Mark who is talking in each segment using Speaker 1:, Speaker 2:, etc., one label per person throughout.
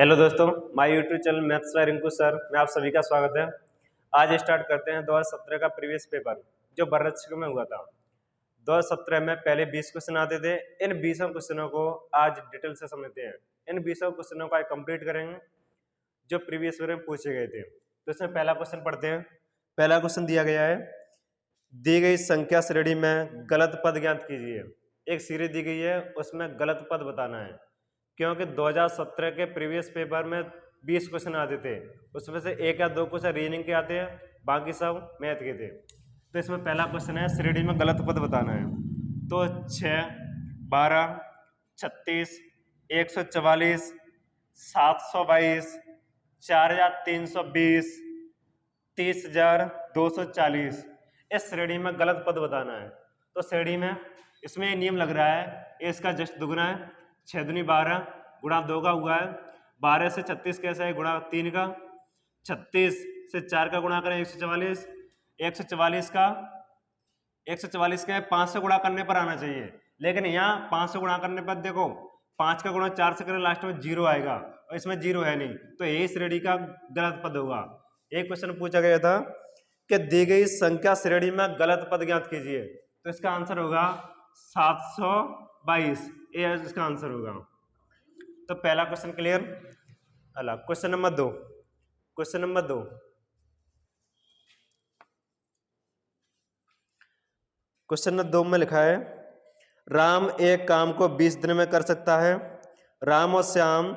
Speaker 1: Hello दोस्तों, my YouTube channel maths by Rinku sir में आप सभी का स्वागत है। आज स्टार्ट करते हैं 2017 का प्रीवियस पेपर जो वार्षिक में हुआ था। 2017 में पहले 20 क्वेश्चन आते थे। इन 20 क्वेश्चनों को आज डिटेल से समझते हैं। इन 20 क्वेश्चनों को आज कंप्लीट करेंगे जो प्रीवियस पेपर में पूछे गए थे। तो इसमें पहला क्वेश्चन पढ़ते हैं। पहला क्वेश्चन दिया गया है, दी गई संख्या श्रेणी में गलत पद ज्ञात कीजिए। एक सीरीज दी गई है, उसमें गलत पद बताना है। क्योंकि 2017 के प्रीवियस पेपर में 20 क्वेश्चन आते थे, उसमें से एक या दो क्वेश्चन रीजनिंग के आते हैं, बाकी सब मैथ के थे। तो इसमें पहला क्वेश्चन है, श्रेणी में गलत पद बताना है। तो 6, 12, 36, 144, 722, 4320, 30,240 इस श्रेणी में गलत पद बताना है। तो श्रेणी में इसमें ये नियम लग रहा है, ए इसका जस्ट दुगुना है, 6 दूनी 12 गुणा 2 का हुआ है। 12 से 36 कैसा है, गुणा 3 का। 36 से 4 का गुणा करें 144। 144 का 5 से गुणा करने पर आना चाहिए, लेकिन यहाँ 5 से गुणा करने पर देखो 5 का गुणा 4 से करें, लास्ट में 0 आएगा और इसमें 0 है नहीं, तो यही श्रेणी का गलत पद होगा। एक क्वेश्चन पूछा गया था कि दी गई संख्या श्रेणी में गलत पद ज्ञात कीजिए। तो इसका आंसर होगा 722, ये इसका आंसर होगा। तो पहला क्वेश्चन क्लियर। अला question number 2। Question number 2, question number 2 में लिखा है, राम एक काम को 20 दिन में कर सकता है। राम और श्याम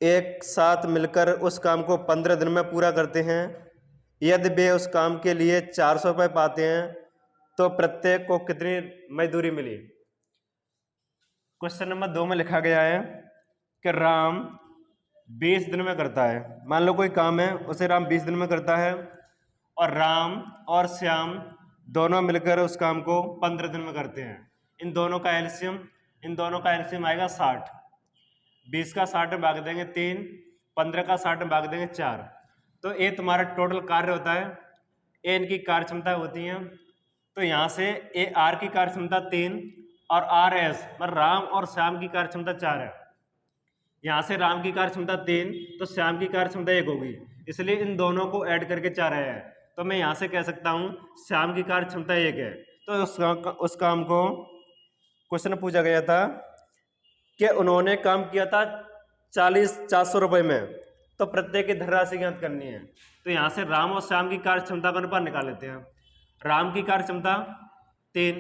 Speaker 1: एक साथ मिलकर उस काम को 15 दिन में पूरा करते हैं। यदि वे उस काम के लिए 400 रुपये पाते हैं तो प्रत्येक को कितनी मजदूरी मिली। क्वेश्चन नंबर 2 में लिखा गया है कि राम 20 दिन में करता है। मान लो कोई काम है, उसे राम 20 दिन में करता है और राम और श्याम दोनों मिलकर उस काम को 15 दिन में करते हैं। इन दोनों का एलसीएम आएगा 60। 20 का 60 में भाग देंगे 3, 15 का 60 में भाग देंगे 4। तो ये तुम्हारा टोटल कार्य होता है। ए इनकी कार्य क्षमता होती है। तो यहाँ से ए आर की कार्य क्षमता 3 और आर एस मतलब राम और श्याम की कार्य क्षमता 4 है। यहाँ से राम की कार्य क्षमता 3 तो श्याम की कार्य क्षमता 1 होगी, इसलिए इन दोनों को ऐड करके 4 है। तो मैं यहाँ से कह सकता हूँ श्याम की कार्य क्षमता 1 है। तो उस काम को क्वेश्चन पूछा गया था कि उन्होंने काम किया था 400 रुपये में, तो प्रत्येक की धनराशि ज्ञात करनी है। तो यहाँ से राम और श्याम की कार्य क्षमता का अनुपात निकाल लेते हैं। राम की कार्य क्षमता 3,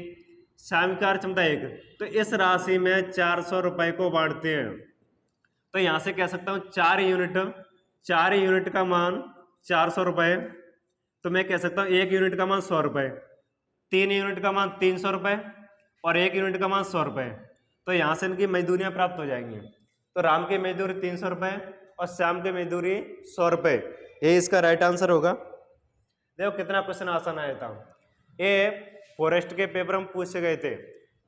Speaker 1: श्याम की कार्य क्षमता 1, तो इस राशि में 400 रुपये को बांटते हैं। तो यहाँ से कह सकता हूँ 4 यूनिट का मान 400 रुपये, तो मैं कह सकता हूँ 1 यूनिट का मान 100 रुपये, 3 यूनिट का मान 300 रुपये और 1 यूनिट का मान 100 रुपये। तो यहाँ से इनकी मजदूरियाँ प्राप्त हो जाएंगी। तो राम की मजदूरी 300 रुपये और श्याम की मजदूरी 100 रुपये, ये इसका राइट आंसर होगा। देखो कितना क्वेश्चन आसान आया था। ये फॉरेस्ट के पेपर में पूछे गए थे।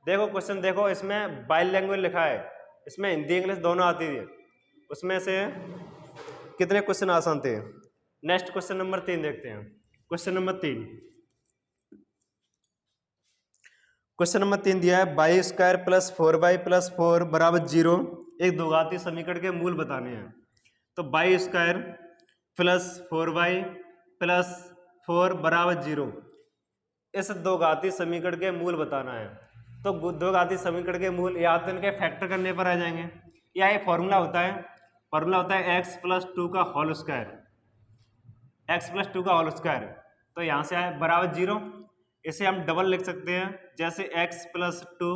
Speaker 1: देखो क्वेश्चन देखो, इसमें बाइल लैंग्वेज लिखा है, इसमें हिंदी इंग्लिश दोनों आती थी। उसमें से कितने क्वेश्चन आसान थे। नेक्स्ट क्वेश्चन नंबर 3 देखते हैं। क्वेश्चन नंबर 3 दिया है, Y square plus 4y plus 4 बराबर 0 एक द्विघाती समीकरण के मूल बताने हैं। तो Y square plus 4y plus 4 बराबर 0 इस द्विघाती समीकरण के मूल बताना है। तो द्विघाती समीकरण के मूल या तो इनके फैक्टर करने पर आ जाएंगे, या एक फॉर्मूला होता है x प्लस 2 का होल स्क्वायर, तो यहाँ से आए बराबर 0। इसे हम डबल लिख सकते हैं, जैसे वाई प्लस 2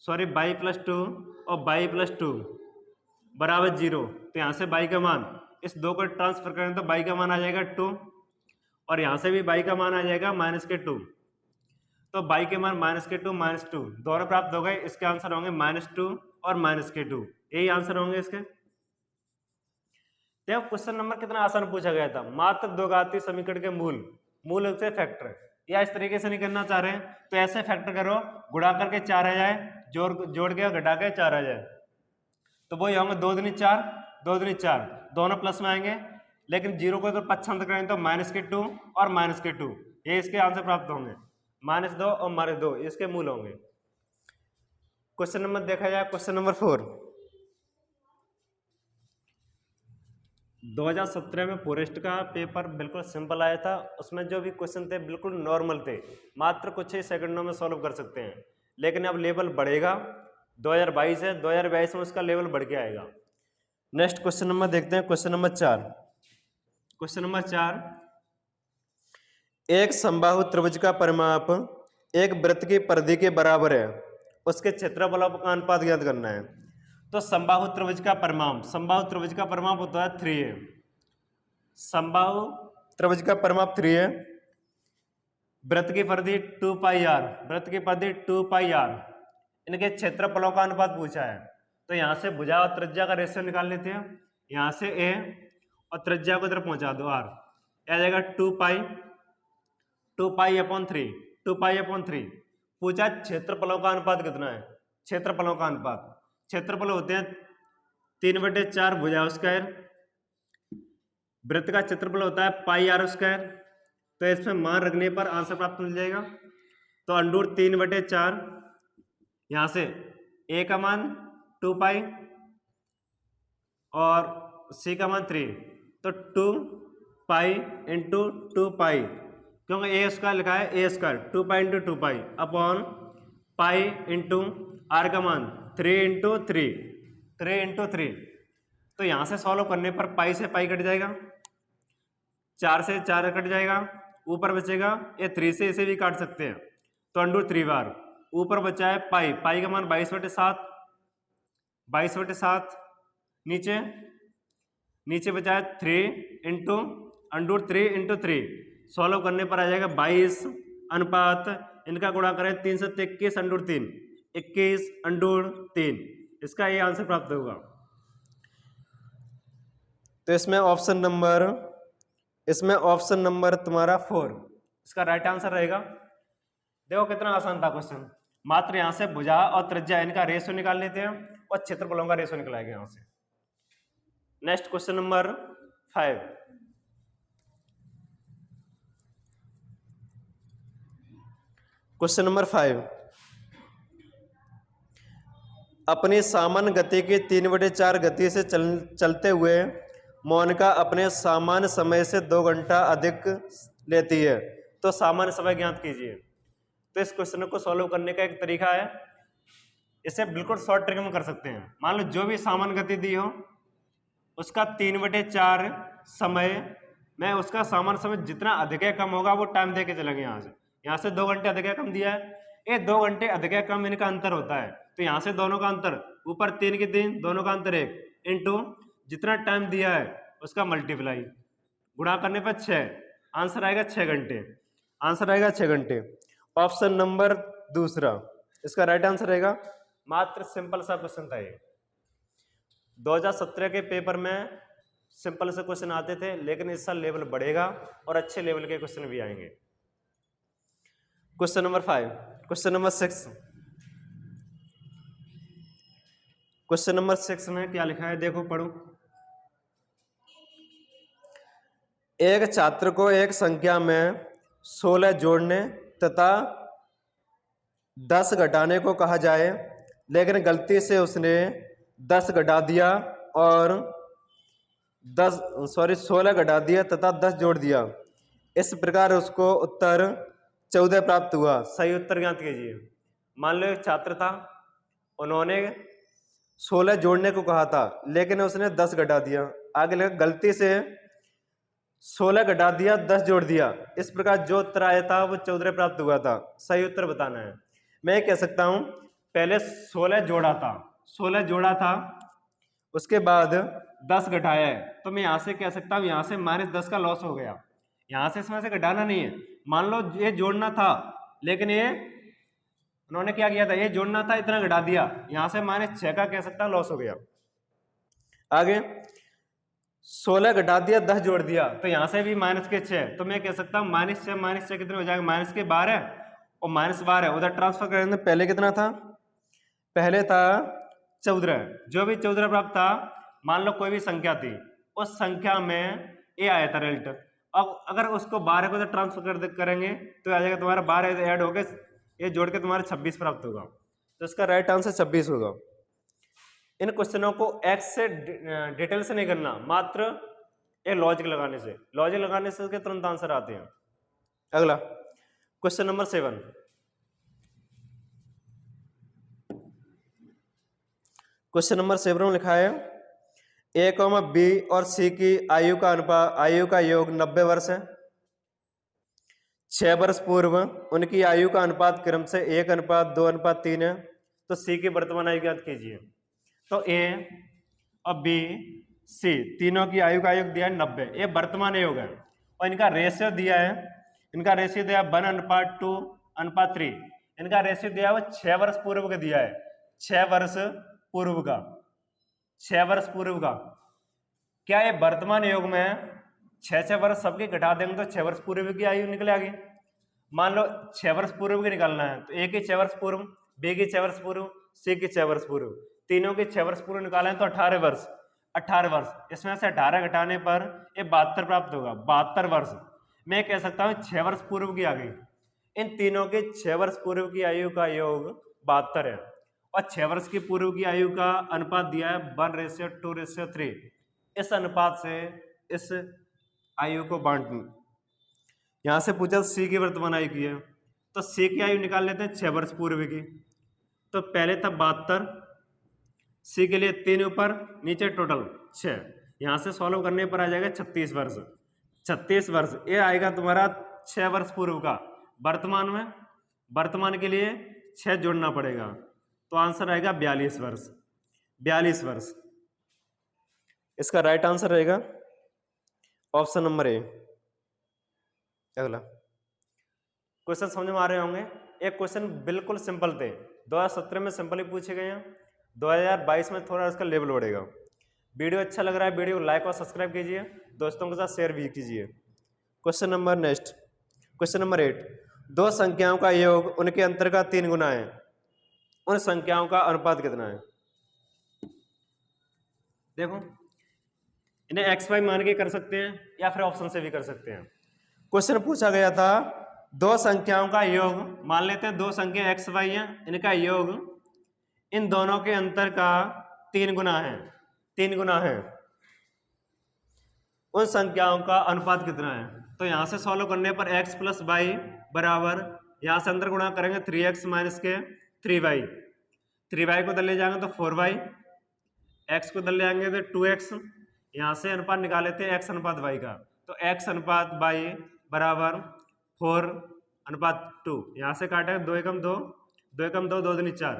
Speaker 1: और वाई प्लस 2 बराबर 0। तो यहाँ से वाई का मान इस 2 को ट्रांसफर करें तो वाई का मान आ जाएगा 2 और यहाँ से भी वाई का मान आ जाएगा -2। तो वाई के मान -2 दोनों प्राप्त हो गए। इसके आंसर होंगे -2 और -2, यही आंसर होंगे इसके। देखो क्वेश्चन नंबर कितना आसान पूछा गया था। मात्र द्विघाती समीकरण के मूल से फैक्टर, या इस तरीके से नहीं करना चाह रहे हैं तो ऐसे फैक्टर करो, गुणा करके 4 आ जाए, जोड़ के घटा के 4 आ जाए, तो वही होंगे 2 दूनी 4, 2 दूनी 4, दोनों प्लस में आएंगे। लेकिन 0 को तो पक्षांतर करें तो -2 और -2, ये इसके आंसर प्राप्त होंगे। -2 और -2 इसके मूल होंगे। क्वेश्चन नंबर देखा जाए, क्वेश्चन नंबर 4। 2017 में फॉरेस्ट का पेपर बिल्कुल सिंपल आया था। उसमें जो भी क्वेश्चन थे बिल्कुल नॉर्मल थे, मात्र कुछ ही सेकंडों में सॉल्व कर सकते हैं। लेकिन अब लेवल बढ़ेगा, 2022 है, 2022 में उसका लेवल बढ़ के आएगा। नेक्स्ट क्वेश्चन नंबर देखते हैं, क्वेश्चन नंबर 4। क्वेश्चन नंबर 4, एक समबाहु त्रिभुज का परिमाप एक वृत्त की परिधि के बराबर है, उसके क्षेत्रफल का अनुपात ज्ञात करना है। तो समबाहु त्रिभुज का परिमाप, समबाहु त्रिभुज का परिमाप होता है 3 है। समबाहु त्रिभुज का परिमाप 3 है। वृत्त की परिधि 2 पाई r, वृत्त की परिधि 2 पाई r, इनके क्षेत्रफलों का अनुपात पूछा है। तो यहाँ से भुजा और त्रिज्या का रेशियो निकाल लेते हैं। यहाँ से a और त्रिज्या को इधर पहुंचा दो r, आ जाएगा 2 पाई अपॉन 3, 2 पाई अपॉन 3। पूछा क्षेत्रफलों का अनुपात कितना है। क्षेत्रफलों का अनुपात, क्षेत्रफल होते हैं 3/4 भुजा स्क्वायर, वृत्त का क्षेत्रफल होता है पाई r स्क्वायर। तो इसमें मान रखने पर आंसर प्राप्त मिल जाएगा। तो अंडूर 3/4, यहाँ से a का मान 2 पाई और c का मान 3, तो 2 पाई इंटू 2 पाई, क्योंकि a स्क्वायर लिखा है, a square 2 pi into 2 pi upon pi into r का मान 3 इंटू 3। तो यहाँ से सॉल्व करने पर पाई से पाई कट जाएगा, 4 से 4 कट जाएगा, ऊपर बचेगा ये 3 से इसे भी काट सकते हैं। तो अंडूर 3 बार, ऊपर बचा है पाई, पाई का मान 22/7, नीचे बचा है 3 इंटू अंडूर 3 इंटू 3। सॉल्व करने पर आ जाएगा 22 अनुपात, इनका गुणा करें 3 से 21 अंडूर 3, 21 अंडूर 3, इसका ये आंसर प्राप्त होगा। तो इसमें ऑप्शन नंबर तुम्हारा 4 इसका राइट आंसर रहेगा। देखो कितना आसान था क्वेश्चन, मात्र यहां से भुजा और त्रिज्या इनका रेशियो निकाल लेते हैं और क्षेत्रफलों का रेशियो निकलाएंगे यहां से। Next question number 5। Question number 5, अपनी सामान्य गति की 3/4 गति से चलते हुए मोनिका अपने सामान्य समय से 2 घंटा अधिक लेती है, तो सामान्य समय ज्ञात कीजिए। तो इस क्वेश्चन को सॉल्व करने का एक तरीका है, इसे बिल्कुल शॉर्ट ट्रिक में कर सकते हैं। मान लो जो भी सामान्य गति दी हो उसका 3/4 समय में उसका सामान्य समय जितना अधिक है कम होगा वो टाइम दे के चलेंगे। यहाँ से 2 घंटे अधिक है कम दिया है, ये 2 घंटे अधिक है कम इनका अंतर होता है। तो यहाँ से दोनों का अंतर, ऊपर 3 के 3, दोनों का अंतर 1 इंटू जितना टाइम दिया है उसका मल्टीप्लाई, गुणा करने पर 6, आंसर आएगा 6 घंटे, आंसर आएगा 6 घंटे। ऑप्शन नंबर 2 इसका राइट आंसर रहेगा। मात्र सिंपल सा क्वेश्चन था ये। 2017 के पेपर में सिंपल से क्वेश्चन आते थे, लेकिन इस साल लेवल बढ़ेगा और अच्छे लेवल के क्वेश्चन भी आएंगे। Question number 5, question number 6। Question number 6 में क्या लिखा है देखो, पढ़ो। एक छात्र को एक संख्या में 16 जोड़ने तथा 10 घटाने को कहा जाए, लेकिन गलती से उसने 10 घटा दिया और 16 घटा दिया तथा 10 जोड़ दिया। इस प्रकार उसको उत्तर 14 प्राप्त हुआ। सही उत्तर ज्ञात कीजिए। मान लो एक छात्र था, उन्होंने 16 जोड़ने को कहा था लेकिन उसने 10 घटा दिया, आगे लगा गलती से 16 घटा दिया 10 जोड़ दिया, इस प्रकार जो उत्तर आया था वो 14 प्राप्त हुआ था। सही उत्तर बताना है। मैं कह सकता हूं पहले 16 जोड़ा था उसके बाद 10 घटाया है, तो मैं यहां से कह सकता हूं यहां से -10 का लॉस हो गया, यहां से इसमें से घटाना नहीं है। मान लो ये जोड़ना था लेकिन ये उन्होंने क्या किया था, ये जोड़ना था इतना घटा दिया, यहां से -6 का कह सकता हूं लॉस हो गया। आगे 16 घटा दिया 10 जोड़ दिया, तो यहां से भी -6, तो मैं कह सकता हूं -6 कितने हो जाएगा, -12 और -12 उधर ट्रांसफर करेंगे। पहले कितना था, पहले था 14, जो भी 14 प्राप्त था, मान लो कोई भी संख्या थी, उस संख्या में ए आया था रिजल्ट। अब अगर उसको 12 को उधर ट्रांसफर करेंगे तो आ जाएगा तुम्हारा 12 ऐड हो गए, ये जोड़ के तुम्हारा 26 प्राप्त होगा। तो इसका राइट आंसर 26 होगा। इन क्वेश्चनों को एक्स से डिटेल से नहीं करना, मात्र ये लॉजिक लगाने से उसके तुरंत आंसर आते हैं। अगला क्वेश्चन नंबर 7। क्वेश्चन नंबर 7 में लिखा है ए कॉमा बी और सी की आयु का योग 90 वर्ष है। 6 वर्ष पूर्व उनकी आयु का अनुपात क्रम से 1:2:3 है। तो सी की वर्तमान आयु ज्ञात कीजिए। तो ए और बी सी तीनों की आयु का योग दिया है 90, ये वर्तमान योग है। और इनका रेशियो दिया है 1:2:3। इनका रेशियो दिया है 6 वर्ष पूर्व का दिया है, 6 वर्ष पूर्व का, 6 वर्ष पूर्व का। क्या ये वर्तमान योग में 6 वर्ष सबके घटा देंगे तो 6 वर्ष पूर्व की आयु निकल आएगी। मान लो 6 वर्ष पूर्व की निकालना है तो ए की 6 वर्ष पूर्व, बी की 6 वर्ष पूर्व, सी की 6 वर्ष पूर्व, तीनों के 6 वर्ष पूर्व निकालें तो 18 वर्ष। 18 वर्ष, इसमें से 18 घटाने पर ये 72 प्राप्त होगा। 72 वर्ष मैं कह सकता हूँ 6 वर्ष पूर्व की आ गई। इन तीनों के 6 वर्ष पूर्व की आयु का योग 72 है। और 6 वर्ष की पूर्व की आयु का अनुपात दिया है 1:2:3। इस अनुपात से इस आयु को बांट दूं। यहां से पूछा सी की वर्तमान आयु की है तो सी की आयु निकाल लेते हैं 6 वर्ष पूर्व की। तो पहले था 72, सी के लिए 3 ऊपर नीचे टोटल 6, यहां से सॉल्व करने पर आ जाएगा 36 वर्ष। 36 वर्ष ये आएगा तुम्हारा 6 वर्ष पूर्व का। वर्तमान के लिए 6 जोड़ना पड़ेगा तो आंसर आएगा 42 वर्ष। 42 वर्ष इसका राइट आंसर रहेगा ऑप्शन नंबर ए। अगला क्वेश्चन समझ में आ रहे होंगे। एक क्वेश्चन बिल्कुल सिंपल थे, 2017 में सिंपल ही पूछे गए हैं, 2022 में थोड़ा इसका लेवल बढ़ेगा। वीडियो अच्छा लग रहा है, वीडियो को लाइक और सब्सक्राइब कीजिए, दोस्तों के साथ शेयर भी कीजिए। क्वेश्चन नंबर 8, दो संख्याओं का योग उनके अंतर का 3 गुना है, उन संख्याओं का अनुपात कितना है? देखो इन्हें एक्स वाई मान के कर सकते हैं या फिर ऑप्शन से भी कर सकते हैं। क्वेश्चन पूछा गया था दो संख्याओं का योग, मान लेते हैं दो संख्या एक्स वाई है, इनका योग इन दोनों के अंतर का 3 गुना है, 3 गुना है। उन संख्याओं का अनुपात कितना है? तो यहां से सॉल्व करने पर x प्लस वाई बराबर, यहां से अंदर गुणा करेंगे 3x माइनस के 3y, 3y को दल ले जाएंगे तो 4y, x को दल ले जाएंगे तो 2x। यहां से अनुपात निकाले थे x अनुपात y का, तो x अनुपात y बराबर 4:2। यहां से काटेंगे 2 एकम 2, 2 एकम 2, 2 दूनी 4,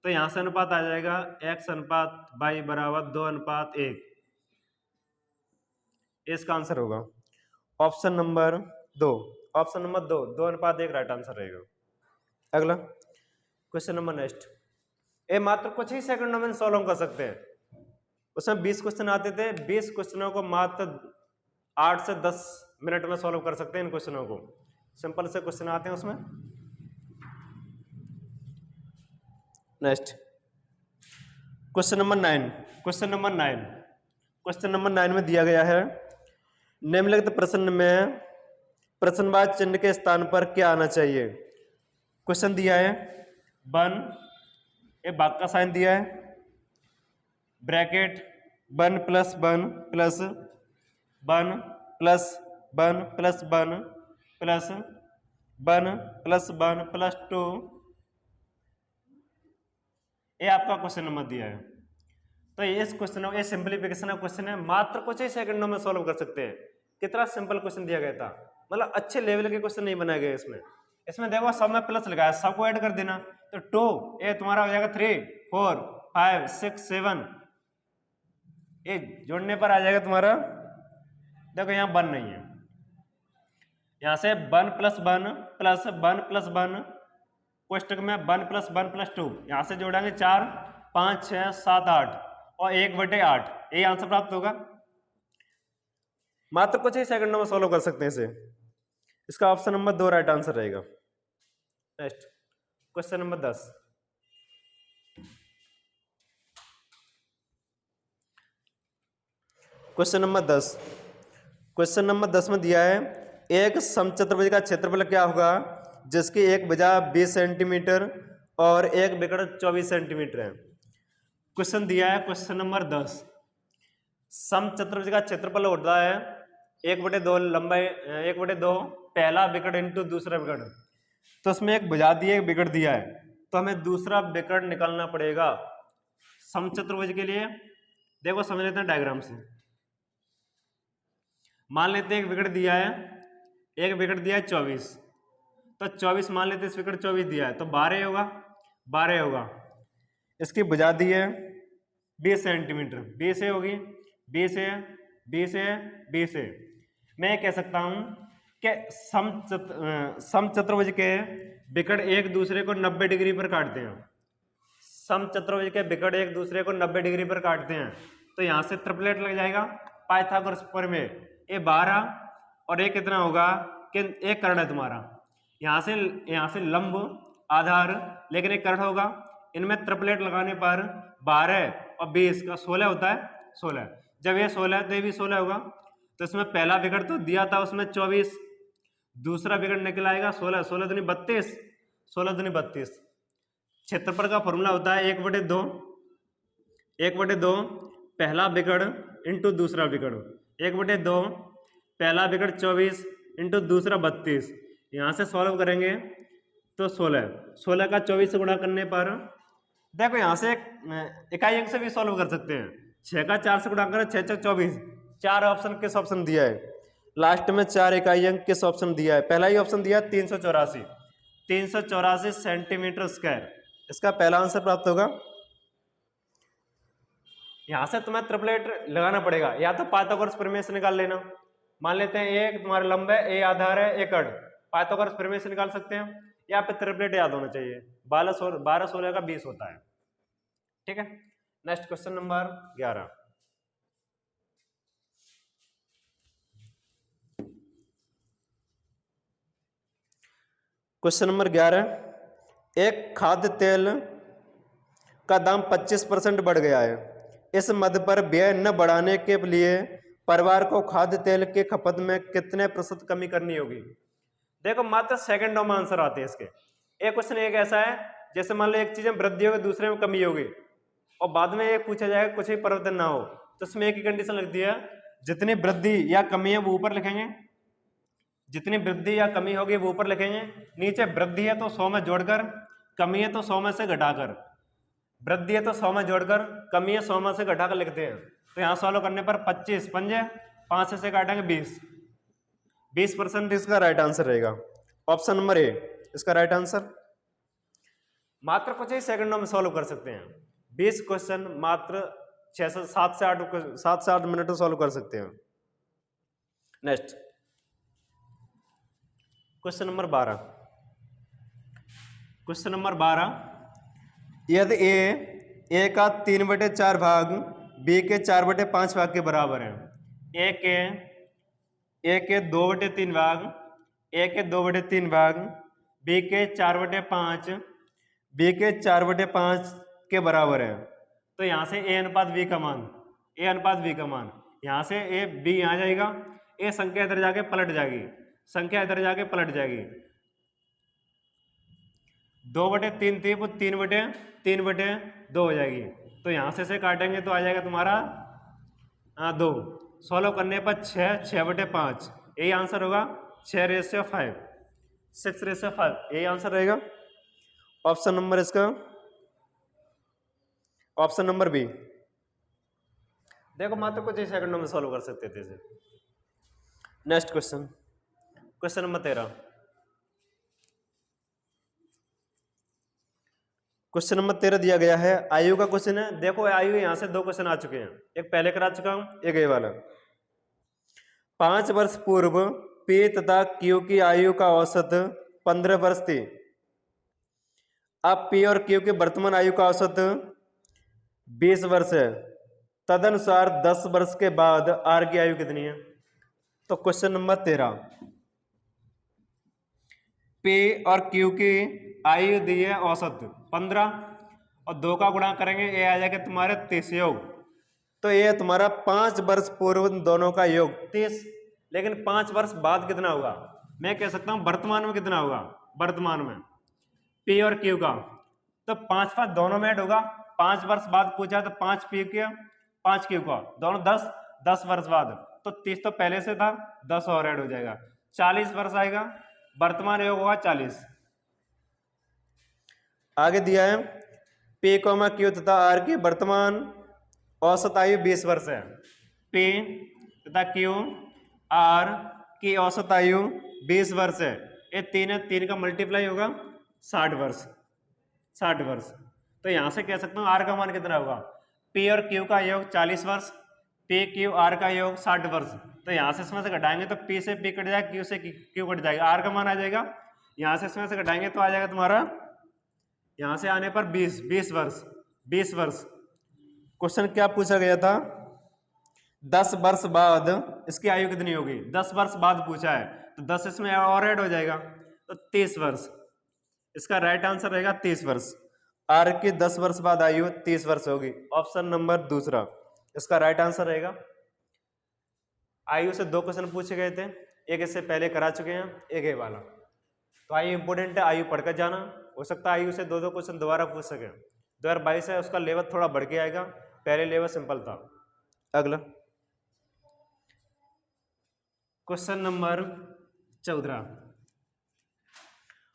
Speaker 1: तो यहां से अनुपात आ जाएगा x अनुपात y बराबर 2:1। इसका आंसर होगा option number 2। Option number 2, 2:1 right answer रहेगा। अगला क्वेश्चन नंबर नेक्स्ट, ये मात्र कुछ ही सेकंडों में सॉल्व कर सकते हैं। उसमें 20 क्वेश्चन आते थे, 20 क्वेश्चनों को मात्र 8 से 10 मिनट में सॉल्व कर सकते हैं। इन क्वेश्चनों को सिंपल से क्वेश्चन आते हैं उसमें। Next question number 9, question number 9 में दिया गया है निम्नलिखित प्रश्न में प्रश्नवाची चिन्ह के स्थान पर क्या आना चाहिए? क्वेश्चन दिया है 1, एक भाग का साइन दिया है, bracket 1 plus 1 plus 1 plus 1 plus 1 plus 1 plus 1 plus 2। ये आपका क्वेश्चन नंबर दिया है। तो इस क्वेश्चन ये सिंपलीफिकेशन का क्वेश्चन है, मात्र कुछ ही सेकंडों में सॉल्व कर सकते हैं। कितना सिंपल क्वेश्चन दिया गया था, मतलब अच्छे लेवल के क्वेश्चन नहीं बनाए गए इसमें देखो सब में प्लस लगाया, सबको ऐड कर देना तो 2 ये तुम्हारा हो जाएगा 3 4 5 6 7, ये जोड़ने पर आ जाएगा तुम्हारा, देखो यहाँ 1 नहीं है, यहां से 1 प्लस 1 प्लस 1 प्लस 1 कोष्टक में 1 प्लस 1 प्लस 2, यहां से जोड़ेंगे 4 5 6 7 8 और 1/8, यही आंसर प्राप्त होगा। मात्र कुछ ही सेकंडों में सॉल्व कर सकते हैं इसे। इसका ऑप्शन नंबर 2 राइट आंसर रहेगा। Next question number 10, question number 10 में दिया है एक समचतुर्भुज का क्षेत्रफल क्या होगा जिसकी एक भुजा 20 सेंटीमीटर और एक विकर्ण 24 सेंटीमीटर है। क्वेश्चन दिया है क्वेश्चन नंबर 10, समचतुर्भुज का क्षेत्रफल होता है 1/2 लंबाई 1/2 पहला विकर्ण इंटू दूसरा विकर्ण। तो उसमें एक भुजा दी है, एक विकर्ण दिया है, तो हमें दूसरा विकर्ण निकालना पड़ेगा समचतुर्भुज के लिए। देखो समझ लेते हैं डायग्राम से। मान लेते हैं एक विकर्ण दिया है, एक विकर्ण दिया है 24, तो 24 मान लेते हैं, इस विकर्ण 24 दिया है तो 12 होगा, 12 होगा। इसकी भुजा दी है 20 सेंटीमीटर, 20 होगी, 20 है, 20 है, 20 है। मैं कह सकता हूं कि समचतुर्भुज के विकर्ण एक दूसरे को 90 डिग्री पर काटते हैं। समचतुर्भुज के विकर्ण एक दूसरे को 90 डिग्री पर काटते हैं, तो यहां से ट्रिपलेट लग जाएगा पाइथागोरस प्रमेय। ये 12 और एक कितना होगा कि एक कर्ण है तुम्हारा, यहाँ से लंब आधार, लेकिन एक कर्ण होगा। इनमें ट्रिपलेट लगाने पर 12 और 20 का 16 होता है, 16। जब ये 16 है तो ये भी 16 होगा। तो इसमें पहला विकर्ण तो दिया था उसमें 24, दूसरा विकर्ण निकल आएगा 16, 16 दूनी 32, 16 दूनी 32। क्षेत्रफल का फॉर्मूला होता है 1/2, 1/2 पहला विकर्ण इंटू दूसरा विकर्ण, 1/2 पहला विकर्ण 24 इंटू दूसरा 32। यहाँ से सॉल्व करेंगे तो 16 का 24 से गुणा करने पर देखो यहाँ से इकाई अंक से भी सॉल्व कर सकते हैं। 6 का 4 से गुणा करें, 6 6 24, 4 ऑप्शन किस ऑप्शन दिया है लास्ट में, 4 इकाई अंक किस ऑप्शन दिया है? पहला ही ऑप्शन दिया है 384, 384 सेंटीमीटर स्क्वायर, इसका पहला आंसर प्राप्त होगा। यहां से तुम्हें ट्रिपलेट लगाना पड़ेगा, या तो पाइथागोरस प्रमेय से निकाल लेना। मान लेते हैं एक तुम्हारा लंब है, ए आधार है, एक कर्ण, पाइथागोरस प्रमेय से निकाल सकते हैं, या फिर ट्रिपलेट याद होना चाहिए, 12 16 का 20 होता है। ठीक है, next question number 11। Question number 11, एक खाद्य तेल का दाम 25% बढ़ गया है। इस मद पर व्यय न बढ़ाने के लिए परिवार को खाद्य तेल के खपत में कितने प्रतिशत कमी करनी होगी? देखो मात्र सेकंडों में आंसर आते हैं इसके। एक क्वेश्चन एक ऐसा है जैसे मान लो एक चीज में वृद्धि होगी, दूसरे में कमी होगी, और बाद में एक पूछा जाएगा कुछ भी परिवर्तन ना हो, तो इसमें एक ही कंडीशन लगती है, जितनी वृद्धि या कमी है वो ऊपर लिखेंगे, जितनी वृद्धि या कमी होगी वो ऊपर लिखेंगे, नीचे वृद्धि है तो 100 में जोड़कर, कमी है तो 100 में से घटाकर, वृद्धि है तो 100 में जोड़कर, कमी है 100 में से घटाकर लिखते हैं। तो यहाँ सॉल्व करने पर 25 पंजे 5 से काटेंगे 20% इसका राइट आंसर रहेगा। ऑप्शन नंबर ए इसका राइट आंसर। मात्र कुछ ही सेकंडों में सॉल्व कर सकते हैं 20 क्वेश्चन, मात्र 7 से 8 मिनट में सॉल्व कर सकते हैं। Next question number 12। Question number 12, यदि ए का 3/4 भाग बी के 4/5 भाग के बराबर है, ए के 2/3 भाग, ए के 2/3 भाग, बी के 4/5, बी के 4/5 के बराबर है, तो यहाँ से ए अनुपात बी का मान, ए अनुपात बी का मान, यहाँ से ए बी यहाँ जाएगा, ए संख्या इधर जाके पलट जाएगी, संख्या इधर जाके पलट जाएगी, 2/3 थी वो 3/2 हो जाएगी, तो यहाँ से काटेंगे तो आ जाएगा तुम्हारा 2। सॉल्व करने पर 6/5, यही आंसर होगा, 6/5, 6/5 यही आंसर रहेगा। ऑप्शन नंबर इसका ऑप्शन नंबर बी। देखो मात्र कुछ ही सेकंडों में सॉल्व कर सकते थे इसे। Next question, question number 13। Question number 13 दिया गया है, आयु का क्वेश्चन है। देखो आयु यहां से 2 क्वेश्चन आ चुके हैं, एक पहले करा चुका हूं, एक ये वाला। 5 वर्ष पूर्व पी तथा क्यू की आयु का औसत 15 वर्ष थी। अब पी और क्यू की वर्तमान आयु का औसत 20 वर्ष है, तदनुसार 10 वर्ष के बाद आर की आयु कितनी है? तो क्वेश्चन नंबर 13, पी और क्यू की आयु दी है औसत 15 और 2 का गुणा करेंगे, ये आ जाएगा तुम्हारे 30 योग, तो ये तुम्हारा 5 वर्ष पूर्व दोनों का योग 30, लेकिन 5 वर्ष बाद कितना होगा? मैं कह सकता हूं वर्तमान में कितना होगा, वर्तमान में पी और क्यू का, तो 5 दोनों में ऐड होगा। 5 वर्ष बाद पूछा तो 5 पी के 5 क्यू का, दोनों 10 वर्ष बाद, तो 30 तो पहले से था, 10 और ऐड हो जाएगा, 40 वर्ष आएगा, वर्तमान योग होगा 40। आगे दिया है P, Q तथा R की वर्तमान औसत आयु 20 वर्ष है। P तथा Q, R की औसत आयु 20 वर्ष है। ये 3 का मल्टीप्लाई होगा 60 वर्ष, 60 वर्ष। तो यहां से कह सकता हूं R का मान कितना होगा, P और Q का योग 40 वर्ष, P Q R का योग 60 वर्ष। तो यहां से इसमें से घटाएंगे तो P से P कट जाएगा, Q से Q कट जाएगा, R का मान आ जाएगा। यहां से इसमें से घटाएंगे तो आ जाएगा तुम्हारा यहां से आने पर 20 वर्ष, 20 वर्ष। क्वेश्चन क्या पूछा गया था, 10 वर्ष बाद इसकी आयु कितनी होगी, 10 वर्ष बाद पूछा है, तो 10 इसमें और ऐड हो जाएगा, तो 30 वर्ष। इसका राइट आंसर रहेगा 30 वर्ष। आर की 10 वर्ष बाद आयु 30 वर्ष होगी, ऑप्शन नंबर दूसरा इसका राइट आंसर रहेगा। आयु से 2 क्वेश्चन पूछे गए थे, एक इससे पहले करा चुके हैं, एक ये वाला। तो आयु इंपोर्टेंट है, आयु पढ़कर जाना, हो सकता है आयु से 2 क्वेश्चन दोबारा पूछ सके। 2022 है, उसका लेवल थोड़ा बढ़ के आएगा, पहले लेवल सिंपल था। अगला क्वेश्चन नंबर 14।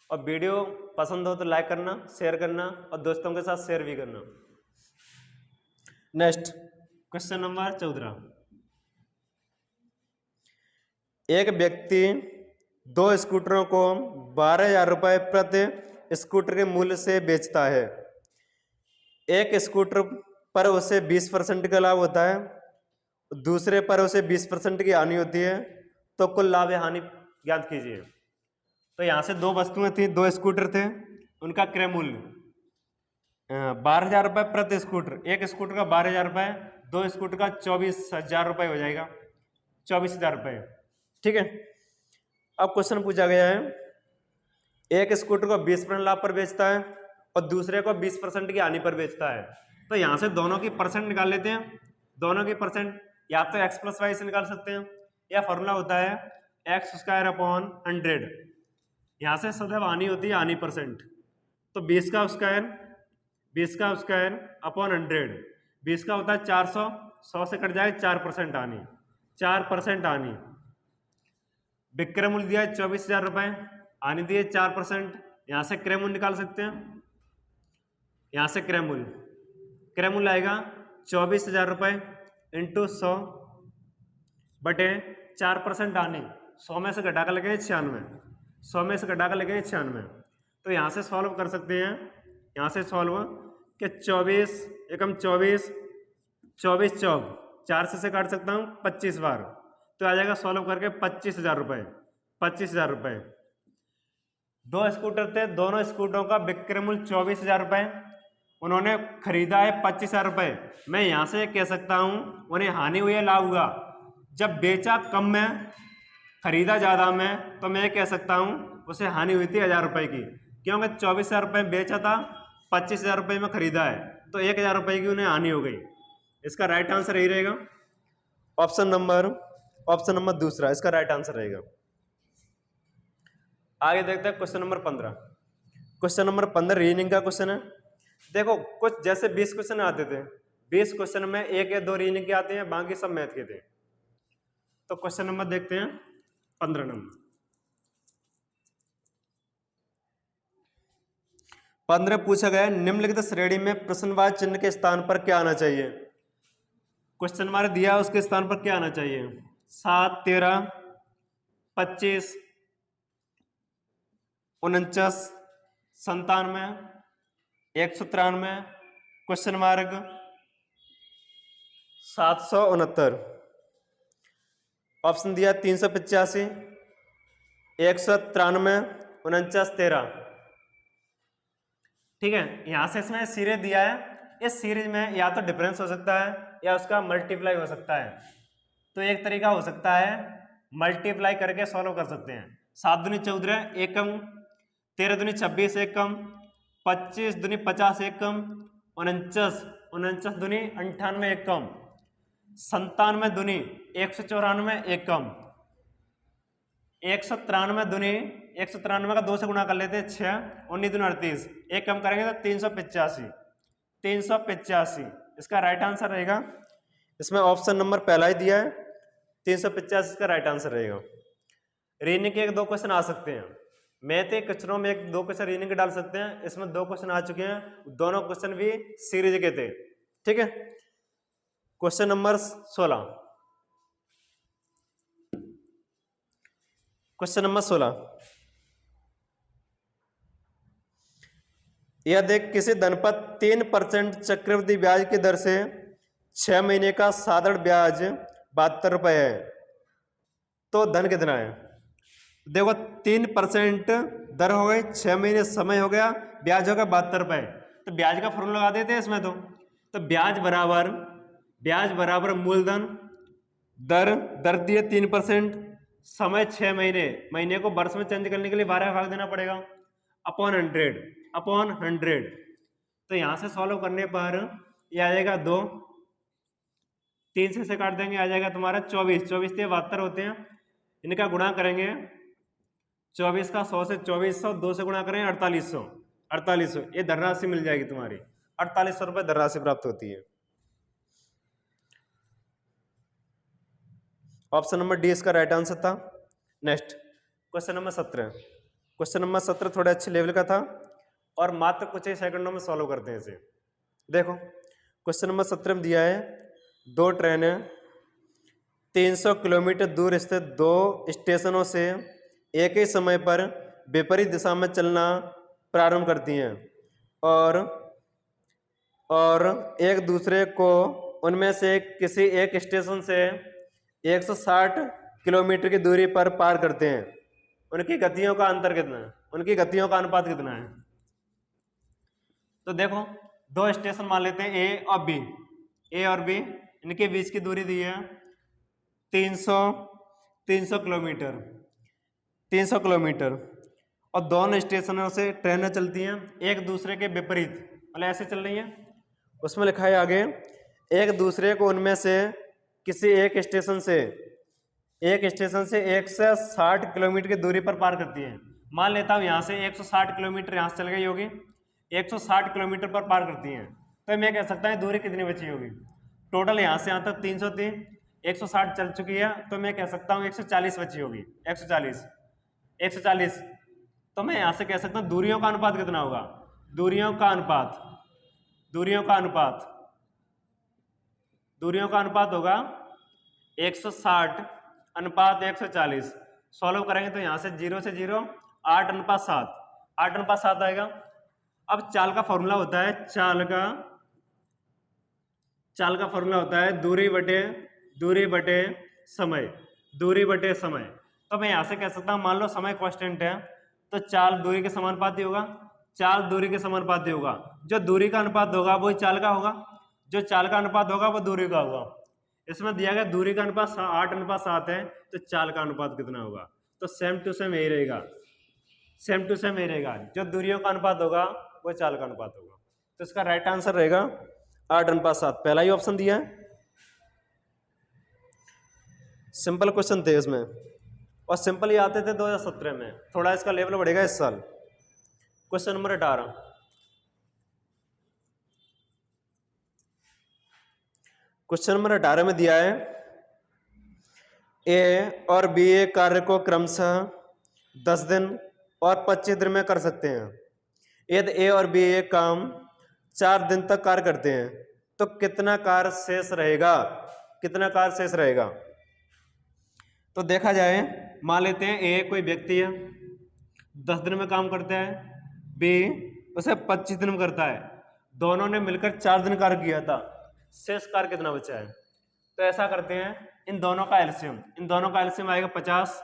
Speaker 1: और वीडियो पसंद हो तो लाइक करना, शेयर करना और दोस्तों के साथ शेयर भी करना। Next question number 14। एक व्यक्ति 2 स्कूटरों को 12,000 रुपये प्रति स्कूटर के मूल्य से बेचता है। एक स्कूटर पर उसे 20% का लाभ होता है, दूसरे पर उसे 20% की हानि होती है, तो कुल लाभ या हानि ज्ञात कीजिए। तो यहाँ से 2 वस्तुएं थी, 2 स्कूटर थे, उनका क्रय मूल्य 12,000 रुपये प्रति स्कूटर। एक स्कूटर का 12,000 रुपये, 2 स्कूटर का 24,000 रुपये हो जाएगा, 24,000 रुपये। ठीक है। अब क्वेश्चन पूछा गया है, एक स्कूटर को 20% लाभ पर बेचता है और दूसरे को 20% की हानि पर बेचता है। तो यहाँ से दोनों की परसेंट निकाल लेते हैं। दोनों की परसेंट या तो x + y से निकाल सकते हैं, या फॉर्मूला होता है x² / 100। यहाँ से सदैव हानि होती है हानि परसेंट, तो 20 का स्क्वायर अपॉन 100। 20 का होता है 400, 100 से कट जाएगा 4% हानि, 4% हानि। विक्रय मूल्य दिया है 24,000 रुपये, हानि दी है 4%। यहाँ से क्रय मूल्य निकाल सकते हैं। यहाँ से क्रय मूल्य आएगा 24,000 रुपये इंटू 100 बटे 4% हानि। 100 में से घटा कर लगेंगे 96, 100 में से घटा कर लगेंगे 96। तो यहाँ से सॉल्व कर सकते हैं। यहाँ से सॉल्व कि 24 एकम 24, 24 चौक 4 से काट सकता हूँ 25 बार, तो आ जाएगा सॉल्व करके 25,000 रुपये, 25,000 रुपये। 2 स्कूटर थे, दोनों स्कूटरों का विक्रय मूल्य 24,000 रुपये, उन्होंने खरीदा है 25,000 रुपये। मैं यहाँ से कह सकता हूँ उन्हें हानि हुई है लाभ हुआ। जब बेचा कम में खरीदा ज़्यादा में, तो मैं कह सकता हूँ उसे हानि हुई थी 1,000 रुपये की, क्योंकि 24,000 रुपये में बेचा था, 25,000 रुपये में खरीदा है, तो 1,000 रुपये की उन्हें हानि हो गई। इसका राइट आंसर यही रहेगा, ऑप्शन नंबर दूसरा इसका राइट आंसर रहेगा। आगे देखते हैं question number 15। Question number 15 reasoning का क्वेश्चन है। देखो कुछ जैसे 20 क्वेश्चन आते थे, 20 क्वेश्चन में 1 या 2 रीजनिंग के आते हैं, बाकी सब मैथ के थे। तो क्वेश्चन नंबर देखते हैं 15 नंबर। 15 पूछा गया निम्नलिखित श्रेणी में प्रश्नवाची चिन्ह के स्थान पर क्या आना चाहिए। क्वेश्चन मार्क दिया, उसके स्थान पर क्या आना चाहिए। 7, 13, 25, 49, 97, 193, क्वेश्चन मार्क 769। ऑप्शन दिया 385, 193, 49, 13। ठीक है। यहां से इसमें सीरीज दिया है, इस सीरीज में या तो डिफरेंस हो सकता है या उसका मल्टीप्लाई हो सकता है। तो एक तरीका हो सकता है मल्टीप्लाई करके सॉल्व कर सकते हैं। 7 दूनी 14 एक कम, 13 दूनी 26 एक कम, 25 दूनी 50 एक कम, 49 दूनी 98 एक कम, 97 दूनी 194 एक कम, 193 दूनी 193 का 2 से गुणा कर लेते हैं 6, 19 दूनी 38 एक कम करेंगे तो 385। इसका राइट आंसर रहेगा इसमें ऑप्शन नंबर पहला ही दिया है, 385 इसका राइट आंसर रहेगा। रीजनिंग के 1-2 क्वेश्चन आ सकते हैं, मैथ के क्वेश्चनों में 1-2 क्वेश्चन रीजनिंग के डाल सकते हैं। इसमें 2 क्वेश्चन आ चुके हैं, दोनों क्वेश्चन भी सीरीज के थे। ठीक है, क्वेश्चन नंबर 16। क्वेश्चन नंबर 16, यह देख किसी धन पर 3% चक्रवृद्धि ब्याज की दर से 6 महीने का साधारण ब्याज 72 रुपए है, तो धन कितना है? देखो 3% दर हो गई, 6 महीने समय हो गया, ब्याज हो गया 72 रुपए। तो ब्याज का फॉर्मूला लगा देते हैं इसमें। तो ब्याज बराबर मूलधन, दर दी है 3%, समय 6 महीने, महीने को वर्ष में चेंज करने के लिए 12 का भाग देना पड़ेगा, अपॉन 100। तो यहां से सॉल्व करने पर ये आ जाएगा 2, 3 से काट देंगे, आ जाएगा तुम्हारा 24 से 72 होते हैं, इनका गुणा करेंगे 24 का 100 से 2400, 2 से गुणा करेंगे 4800, ये धनराशि मिल जाएगी तुम्हारी, 4800 रुपए धनराशि प्राप्त होती है। ऑप्शन नंबर डी इसका राइट आंसर था। Next question number 17। Question number 17 थोड़े अच्छे लेवल का था और मात्र कुछ ही सेकंडों में सॉल्व करते हैं इसे। देखो क्वेश्चन नंबर 17 में दिया है, 2 ट्रेनें 300 किलोमीटर दूर स्थित 2 स्टेशनों से एक ही समय पर विपरीत दिशा में चलना प्रारंभ करती हैं और एक दूसरे को उनमें से किसी एक स्टेशन से 160 किलोमीटर की दूरी पर पार करते हैं। उनकी गतियों का अंतर कितना है? उनकी गतियों का अनुपात कितना है? तो देखो 2 स्टेशन मान लेते हैं ए और बी, इनके बीच की दूरी दी है 300 किलोमीटर और दोनों स्टेशनों से ट्रेनें चलती हैं एक दूसरे के विपरीत, मतलब ऐसे चल रही हैं। उसमें लिखा है आगे, एक दूसरे को उनमें से किसी एक स्टेशन से 160 किलोमीटर की दूरी पर पार करती है। मान लेता हूँ यहाँ से 160 किलोमीटर यहाँ से चल गई होगी, 160 किलोमीटर पर पार करती हैं, तो मैं कह सकता हूँ दूरी कितनी बची होगी? टोटल यहाँ से यहाँ तक 303, 160 चल चुकी है, तो मैं कह सकता हूँ 140 बची होगी। 140, तो मैं यहाँ से कह सकता हूँ दूरियों का अनुपात कितना होगा? दूरियों का अनुपात होगा 160 अनुपात 140। सॉल्व करेंगे तो यहाँ से 0 से 0 8:7 आएगा। अब चाल का फॉर्मूला होता है, चाल का फॉर्मूला होता है दूरी बटे समय। तो मैं यहाँ से कह सकता हूँ, मान लो समय कांस्टेंट है तो चाल दूरी के समानुपाती होगा। जो दूरी का अनुपात होगा वही चाल का होगा, जो चाल का अनुपात होगा वो दूरी का होगा। इसमें दिया गया दूरी का अनुपात 8:7 है, तो चाल का अनुपात कितना होगा? तो सेम टू सेम यही रहेगा, जो दूरियों का अनुपात होगा वो चाल का अनुपात होगा। तो इसका राइट आंसर रहेगा 8:7, पहला ही ऑप्शन दिया है। सिंपल क्वेश्चन थे इसमें और सिंपल ही आते थे 2017 में, थोड़ा इसका लेवल बढ़ेगा इस साल। Question number 18। क्वेश्चन नंबर 18 में दिया है, ए और बी ए कार्य को क्रमशः 10 दिन और 25 दिन में कर सकते हैं। यदि ए और बी ए काम 4 दिन तक कार्य करते हैं तो कितना कार्य शेष रहेगा? तो देखा जाए, मान लेते हैं ए कोई व्यक्ति है, 10 दिन में काम करता है, बी उसे 25 दिन में करता है, दोनों ने मिलकर 4 दिन कार्य किया था, शेष कार्य कितना बचा है? तो ऐसा करते हैं, इन दोनों का एलसीएम आएगा 50,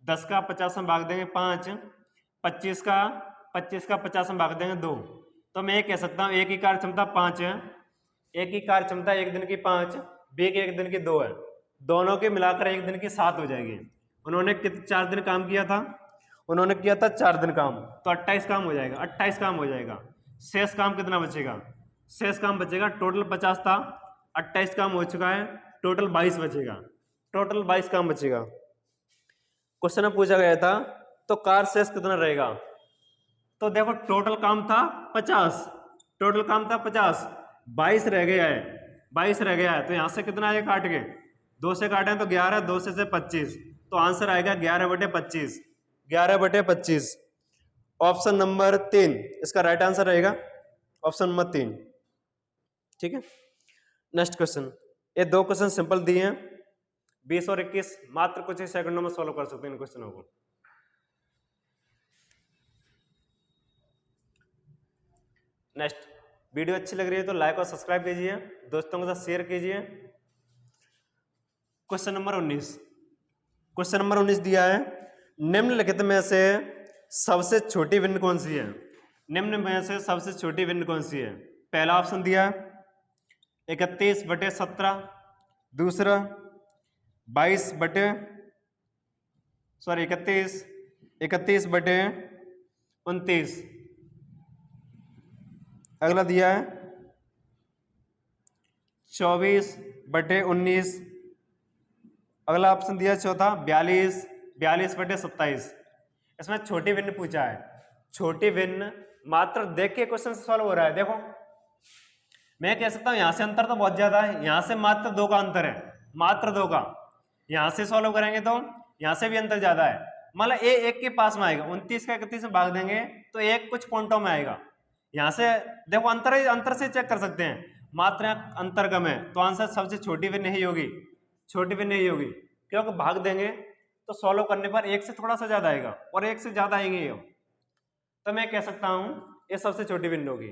Speaker 1: 10 का 50 में भाग देंगे 5, 25 का 50 में भाग देंगे 2। तो मैं ये कह सकता हूँ, एक ही कार्य क्षमता 5 है, एक ही कार्य क्षमता एक दिन की 5, बी की एक दिन की 2 है, दोनों के मिलाकर एक दिन की 7 हो जाएगी। उन्होंने 4 दिन काम किया था, 4 दिन काम, तो 28 काम हो जाएगा। शेष काम कितना बचेगा? शेष काम बचेगा, टोटल 50 था, 28 काम हो चुका है, टोटल 22 बचेगा, काम बचेगा। क्वेश्चन में पूछा गया था तो कार्य शेष कितना रहेगा? तो देखो टोटल काम था 50, 22 रह गया है, 22 रह गया है, तो यहाँ से कितना आएगा काट के, 2 से काटें तो 11, 2 से 25, तो आंसर आएगा 11/25, 11/25। ऑप्शन नंबर 3 इसका राइट आंसर रहेगा, ऑप्शन नंबर 3। ठीक है, नेक्स्ट क्वेश्चन। ये 2 क्वेश्चन सिंपल दिए हैं, 20 और 21, मात्र कुछ ही सेकंडों में सॉल्व कर सकते हैं इन क्वेश्चनों को। नेक्स्ट, वीडियो अच्छी लग रही है तो लाइक और सब्सक्राइब कीजिए, दोस्तों के साथ शेयर कीजिए। क्वेश्चन नंबर 19, क्वेश्चन नंबर 19 दिया है, निम्नलिखित में से सबसे छोटी विंड कौन सी है? निम्न में से सबसे छोटी विंड कौन सी है? पहला ऑप्शन दिया है 31/17, दूसरा 31/29, अगला दिया है 24/19, अगला ऑप्शन दिया चौथा 42/27। इसमें छोटी विंड पूछा है, छोटी विंड मात्र देख के क्वेश्चन सॉल्व हो रहा है। देखो मैं कह सकता हूं यहां से अंतर तो बहुत ज्यादा है, यहां से मात्र 2 का अंतर है, मात्र 2 का। यहां से सॉल्व करेंगे तो यहां से भी अंतर ज्यादा है, मतलब ए 1 के पास में आएगा, 29 का 31 में भाग देंगे तो 1 कुछ पॉइंटों में आएगा। यहां से देखो अंतर से चेक कर सकते हैं, मात्र अंतर कम है, तो आंसर सबसे छोटी विंड नहीं होगी, छोटी विंड नहीं होगी, क्योंकि भाग देंगे तो सॉल्व करने पर 1 से थोड़ा सा ज्यादा आएगा और 1 से ज्यादा आएंगे ये, तो मैं कह सकता हूं ये सबसे छोटी विंड होगी।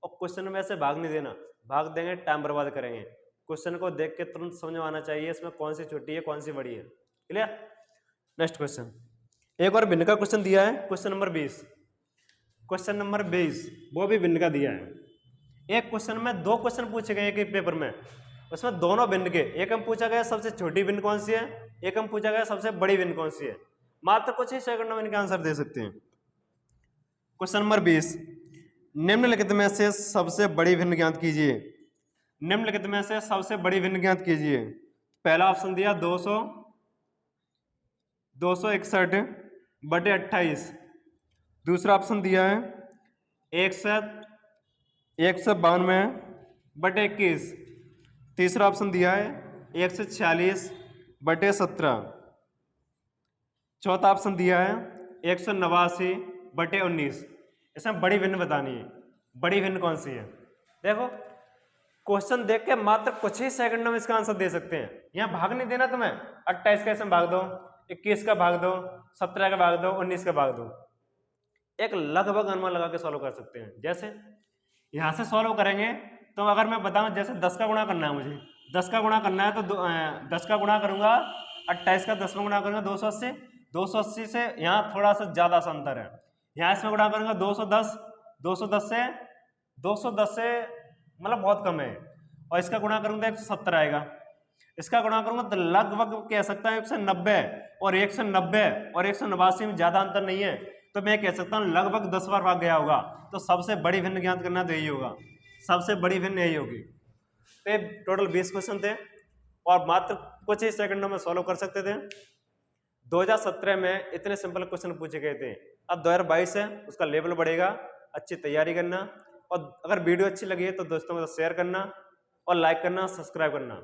Speaker 1: और क्वेश्चन में ऐसे भाग नहीं देना, भाग देंगे टाइम बर्बाद करेंगे। क्वेश्चन को देख के तुरंत समझ में आना चाहिए इसमें कौन सी छोटी है कौन सी बड़ी है। क्लियर? नेक्स्ट क्वेश्चन, एक और भिन्न का क्वेश्चन दिया है, क्वेश्चन नंबर 20। क्वेश्चन नंबर 20 वो भी भिन्न का दिया है। एक क्वेश्चन में 2 क्वेश्चन पूछे गए एक पेपर में, उसमें दोनों भिन्न के, एक में पूछा गया सबसे छोटी विंड कौन सी है, एक में पूछा गया सबसे बड़ी विंड कौन सी है। मात्र कुछ ही सेकंडों में इनका आंसर दे सकते हैं। क्वेश्चन नंबर 20, निम्नलिखित में से सबसे बड़ी विंड ज्ञात कीजिए। निम्नलिखित में से सबसे बड़ी विंड ज्ञात कीजिए। पहला ऑप्शन दिया 261/28, दूसरा ऑप्शन दिया है 192/21, तीसरा ऑप्शन दिया है 146/17, चौथा ऑप्शन दिया है 189/19। इसमें बड़ी विंड बतानी है, बड़ी विंड कौन सी है। देखो क्वेश्चन देख के मात्र कुछ ही सेकंडों में इसका आंसर दे सकते हैं, यहाँ भाग नहीं देना तुम्हें। 28 का इसमें भाग दो, 21 का भाग दो, 17 का भाग दो, 19 का भाग दो। एक लगभग अनुमान लगा के सॉल्व कर सकते हैं। जैसे यहां से सॉल्व करेंगे तो अगर मैं बताऊं जैसे 10 का गुणा करना है, मुझे 10 का गुणा करना है तो 10 का गुणा करूंगा, 28 का 10 में गुणा करूंगा 280, 280 से यहाँ थोड़ा सा ज्यादा सा अंतर है, यहाँ इसमें गुणा करूंगा 210, 210 से मतलब बहुत कम है, और इसका गुणा करूंगा 170 आएगा, इसका गुणा करूंगा तो लगभग कह सकता हूं 190 और 189 में ज्यादा अंतर नहीं है, तो मैं कह सकता हूं लगभग 10 बार भाग गया होगा। तो सबसे बड़ी भिन्न ज्ञात करना तो यही होगा, सबसे बड़ी भिन्न यही होगी। तो ये टोटल 20 क्वेश्चन थे और मात्र कुछ ही सेकंडों में सॉल्व कर सकते थे। 2017 में इतने सिंपल क्वेश्चन पूछे गए थे, अब 2022 है उसका लेवल बढ़ेगा, अच्छी तैयारी करना, और अगर वीडियो अच्छी लगी है तो दोस्तों के साथ शेयर करना और लाइक करना, सब्सक्राइब करना।